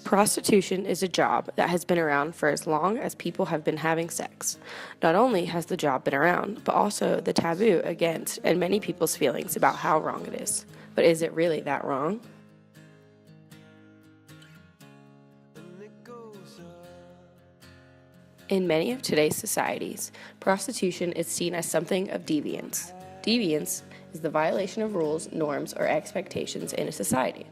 Prostitution is a job that has been around for as long as people have been having sex. Not only has the job been around, but also the taboo against and many people's feelings about how wrong it is. But is it really that wrong? In many of today's societies, prostitution is seen as something of deviance. Deviance is the violation of rules, norms, or expectations in a society.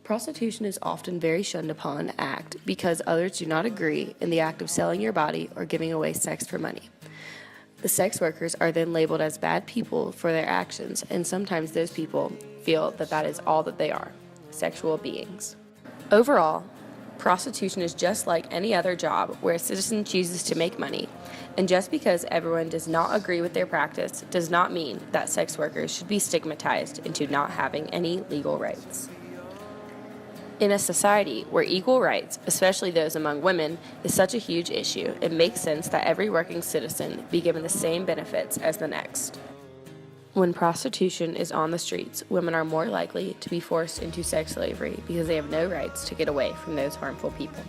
Prostitution is often very shunned upon act because others do not agree in the act of selling your body or giving away sex for money. The sex workers are then labeled as bad people for their actions, and sometimes those people feel that that is all that they are, sexual beings. Overall, prostitution is just like any other job where a citizen chooses to make money, and just because everyone does not agree with their practice does not mean that sex workers should be stigmatized into not having any legal rights. In a society where equal rights, especially those among women, is such a huge issue, it makes sense that every working citizen be given the same benefits as the next. When prostitution is on the streets, women are more likely to be forced into sex slavery because they have no rights to get away from those harmful people.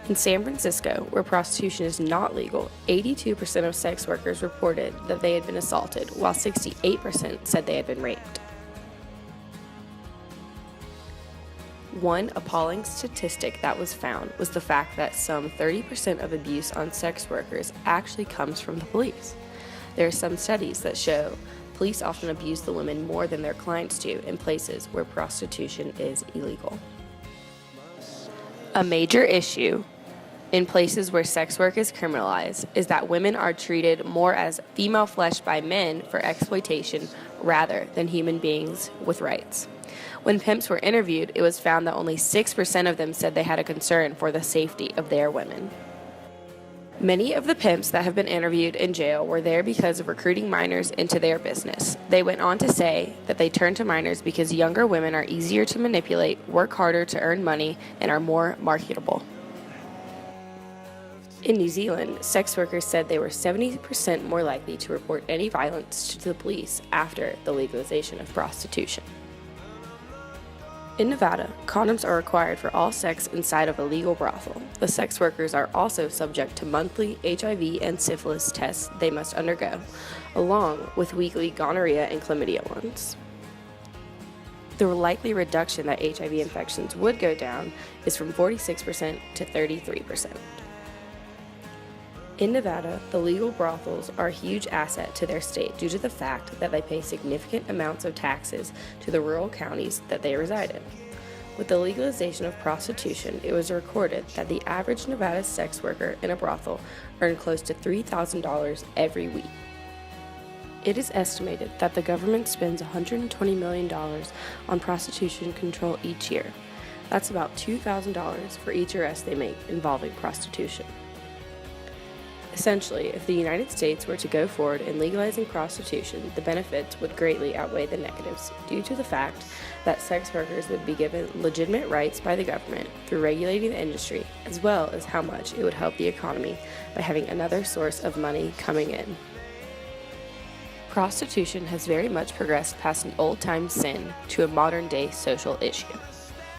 In San Francisco, where prostitution is not legal, 82% of sex workers reported that they had been assaulted, while 68% said they had been raped. One appalling statistic that was found was the fact that some 30% of abuse on sex workers actually comes from the police. There are some studies that show police often abuse the women more than their clients do in places where prostitution is illegal. A major issue in places where sex work is criminalized is that women are treated more as female flesh by men for exploitation rather than human beings with rights. When pimps were interviewed, it was found that only 6% of them said they had a concern for the safety of their women. Many of the pimps that have been interviewed in jail were there because of recruiting minors into their business. They went on to say that they turned to minors because younger women are easier to manipulate, work harder to earn money, and are more marketable. In New Zealand, sex workers said they were 70% more likely to report any violence to the police after the legalization of prostitution. In Nevada, condoms are required for all sex inside of a legal brothel. The sex workers are also subject to monthly HIV and syphilis tests they must undergo, along with weekly gonorrhea and chlamydia ones. The likely reduction that HIV infections would go down is from 46% to 33%. In Nevada, the legal brothels are a huge asset to their state due to the fact that they pay significant amounts of taxes to the rural counties that they reside in. With the legalization of prostitution, it was recorded that the average Nevada sex worker in a brothel earned close to $3,000 every week. It is estimated that the government spends $120 million on prostitution control each year. That's about $2,000 for each arrest they make involving prostitution. Essentially, if the United States were to go forward in legalizing prostitution, the benefits would greatly outweigh the negatives due to the fact that sex workers would be given legitimate rights by the government through regulating the industry, as well as how much it would help the economy by having another source of money coming in. Prostitution has very much progressed past an old-time sin to a modern-day social issue.